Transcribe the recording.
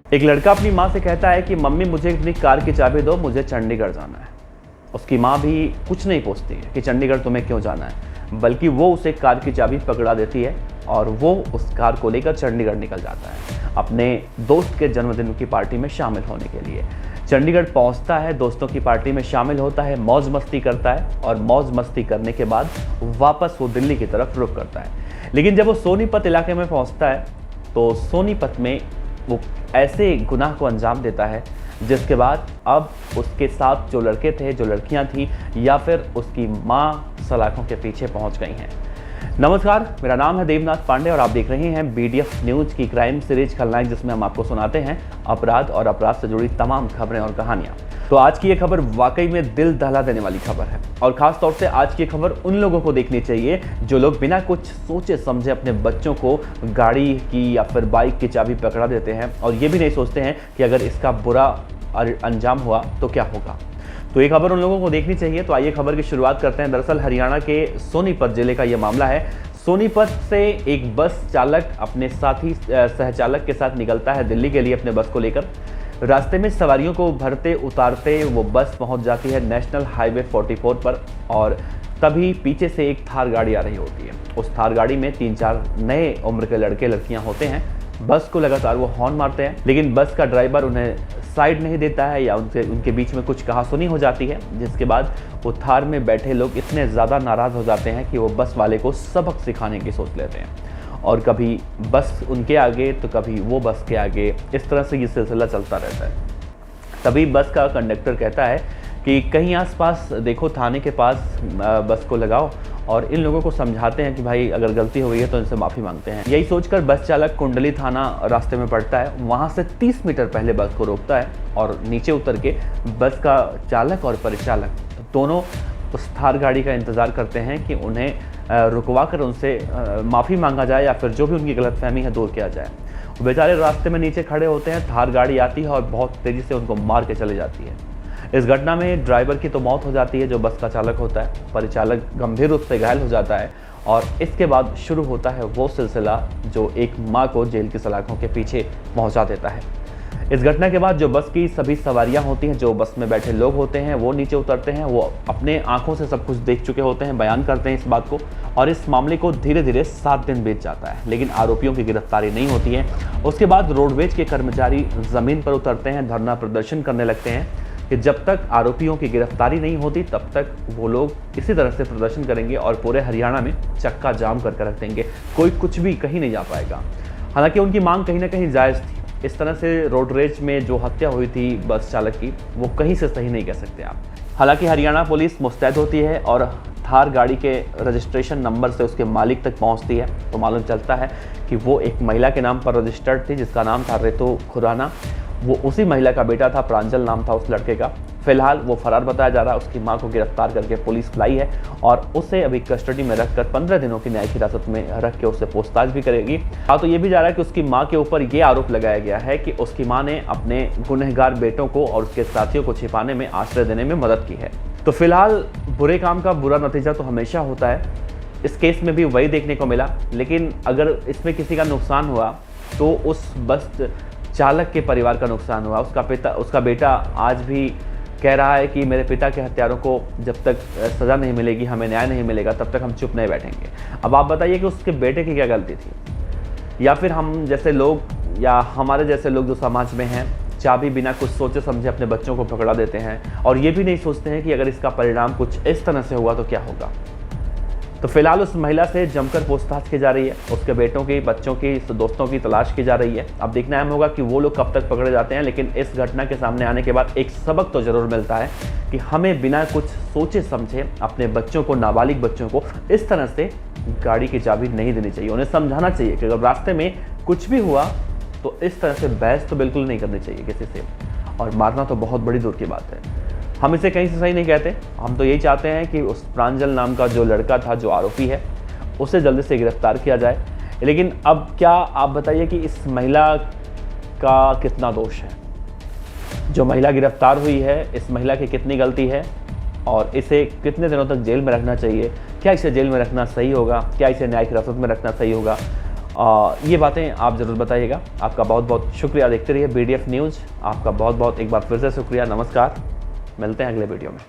एक लड़का अपनी माँ से कहता है कि मम्मी मुझे अपनी कार की चाबी दो, मुझे चंडीगढ़ जाना है। उसकी माँ भी कुछ नहीं पूछती है कि चंडीगढ़ तुम्हें क्यों जाना है, बल्कि वो उसे कार की चाबी पकड़ा देती है और वो उस कार को लेकर चंडीगढ़ निकल जाता है अपने दोस्त के जन्मदिन की पार्टी में शामिल होने के लिए। चंडीगढ़ पहुंचता है, दोस्तों की पार्टी में शामिल होता है, मौज मस्ती करता है और मौज मस्ती करने के बाद वापस वो दिल्ली की तरफ रुख करता है। लेकिन जब वो सोनीपत इलाके में पहुंचता है तो सोनीपत में वो ऐसे गुनाह को अंजाम देता है जिसके बाद अब उसके साथ जो लड़के थे, जो लड़कियां थी या फिर उसकी माँ सलाखों के पीछे पहुंच गई हैं। नमस्कार, मेरा नाम है देवनाथ पांडे और आप देख रहे हैं BDF न्यूज़ की क्राइम सीरीज खलनायक, जिसमें हम आपको सुनाते हैं अपराध और अपराध से जुड़ी तमाम खबरें और कहानियाँ। तो आज की ये खबर वाकई में दिल दहला देने वाली खबर है और ख़ास तौर से आज की खबर उन लोगों को देखनी चाहिए जो लोग बिना कुछ सोचे समझे अपने बच्चों को गाड़ी की या फिर बाइक की चाबी पकड़ा देते हैं और ये भी नहीं सोचते हैं कि अगर इसका बुरा अंजाम हुआ तो क्या होगा। तो ये खबर उन लोगों को देखनी चाहिए। तो आइए खबर की शुरुआत करते हैं। दरअसल हरियाणा के सोनीपत जिले का ये मामला है। सोनीपत से एक बस चालक अपने साथी सहचालक के साथ निकलता है दिल्ली के लिए अपने बस को लेकर। रास्ते में सवारियों को भरते उतारते वो बस पहुंच जाती है नेशनल हाईवे 44 पर और तभी पीछे से एक थार गाड़ी आ रही होती है। उस थार गाड़ी में 3-4 नए उम्र के लड़के लड़कियां होते हैं। बस को लगातार वो हॉर्न मारते हैं, लेकिन बस का ड्राइवर उन्हें साइड नहीं देता है या उनके बीच में कुछ कहासुनी हो जाती है, जिसके बाद वो थार में बैठे लोग इतने ज़्यादा नाराज़ हो जाते हैं कि वो बस वाले को सबक सिखाने की सोच लेते हैं और कभी बस उनके आगे तो कभी वो बस के आगे, इस तरह से ये सिलसिला चलता रहता है। तभी बस का कंडक्टर कहता है कि कहीं आसपास देखो, थाने के पास बस को लगाओ और इन लोगों को समझाते हैं कि भाई अगर गलती हो गई है तो इनसे माफ़ी मांगते हैं। यही सोचकर बस चालक कुंडली थाना रास्ते में पड़ता है, वहाँ से 30 मीटर पहले बस को रोकता है और नीचे उतर के बस का चालक और परिचालक दोनों उस थार गाड़ी का इंतज़ार करते हैं कि उन्हें रुकवा कर उनसे माफ़ी मांगा जाए या फिर जो भी उनकी गलतफहमी है दूर किया जाए। वो बेचारे रास्ते में नीचे खड़े होते हैं, थार गाड़ी आती है और बहुत तेज़ी से उनको मार के चली जाती है। इस घटना में ड्राइवर की तो मौत हो जाती है जो बस का चालक होता है, परिचालक गंभीर रूप से घायल हो जाता है और इसके बाद शुरू होता है वो सिलसिला जो एक माँ को जेल की सलाखों के पीछे पहुंचा देता है। इस घटना के बाद जो बस की सभी सवारियां होती हैं, जो बस में बैठे लोग होते हैं, वो नीचे उतरते हैं। वो अपने आंखों से सब कुछ देख चुके होते हैं, बयान करते हैं इस बात को और इस मामले को धीरे धीरे 7 दिन बीत जाता है, लेकिन आरोपियों की गिरफ्तारी नहीं होती है। उसके बाद रोडवेज के कर्मचारी ज़मीन पर उतरते हैं, धरना प्रदर्शन करने लगते हैं कि जब तक आरोपियों की गिरफ्तारी नहीं होती तब तक वो लोग इसी तरह से प्रदर्शन करेंगे और पूरे हरियाणा में चक्का जाम करके रख देंगे, कोई कुछ भी कहीं नहीं जा पाएगा। हालांकि उनकी मांग कहीं ना कहीं जायज़ थी। इस तरह से रोडरेज में जो हत्या हुई थी बस चालक की, वो कहीं से सही नहीं कह सकते आप। हालांकि हरियाणा पुलिस मुस्तैद होती है और थार गाड़ी के रजिस्ट्रेशन नंबर से उसके मालिक तक पहुंचती है तो मालूम चलता है कि वो एक महिला के नाम पर रजिस्टर्ड थी जिसका नाम था रितु खुराना। वो उसी महिला का बेटा था, प्रांजल नाम था उस लड़के का। फिलहाल वो फरार बताया जा रहा है। उसकी मां को गिरफ्तार करके पुलिस लाई है और उसे अभी कस्टडी में रखकर 15 दिनों की न्यायिक हिरासत में रख के उससे पूछताछ भी करेगी। तो ये भी जा रहा है कि उसकी मां के ऊपर ये आरोप लगाया गया है कि उसकी मां ने अपने गुनहगार बेटों को और उसके साथियों को छिपाने में, आश्रय देने में मदद की है। तो फिलहाल बुरे काम का बुरा नतीजा तो हमेशा होता है। इस केस में भी वही देखने को मिला, लेकिन अगर इसमें किसी का नुकसान हुआ तो उस बस चालक के परिवार का नुकसान हुआ। उसका बेटा आज भी कह रहा है कि मेरे पिता के हत्यारों को जब तक सज़ा नहीं मिलेगी, हमें न्याय नहीं मिलेगा, तब तक हम चुप नहीं बैठेंगे। अब आप बताइए कि उसके बेटे की क्या गलती थी, या फिर हम जैसे लोग या हमारे जैसे लोग जो समाज में हैं, चाबी बिना कुछ सोचे समझे अपने बच्चों को पकड़ा देते हैं और ये भी नहीं सोचते हैं कि अगर इसका परिणाम कुछ इस तरह से हुआ तो क्या होगा। तो फिलहाल उस महिला से जमकर पूछताछ की जा रही है, उसके बेटों की, बच्चों की, दोस्तों की तलाश की जा रही है। अब देखना अहम होगा कि वो लोग कब तक पकड़े जाते हैं, लेकिन इस घटना के सामने आने के बाद एक सबक तो जरूर मिलता है कि हमें बिना कुछ सोचे समझे अपने बच्चों को, नाबालिग बच्चों को इस तरह से गाड़ी की चाबी नहीं देनी चाहिए। उन्हें समझाना चाहिए कि अगर रास्ते में कुछ भी हुआ तो इस तरह से बहस तो बिल्कुल नहीं करनी चाहिए किसी से, और मारना तो बहुत बड़ी दूर की बात है। हम इसे कहीं से सही नहीं कहते। हम तो यही चाहते हैं कि उस प्रांजल नाम का जो लड़का था, जो आरोपी है, उसे जल्दी से गिरफ्तार किया जाए। लेकिन अब क्या आप बताइए कि इस महिला का कितना दोष है? जो महिला गिरफ्तार हुई है, इस महिला की कितनी गलती है और इसे कितने दिनों तक जेल में रखना चाहिए? क्या इसे जेल में रखना सही होगा? क्या इसे न्यायिक हिरासत में रखना सही होगा? ये बातें आप ज़रूर बताइएगा। आपका बहुत बहुत शुक्रिया। देखते रहिए BDF न्यूज़। आपका बहुत बहुत एक बार फिर से शुक्रिया। नमस्कार, मिलते हैं अगले वीडियो में।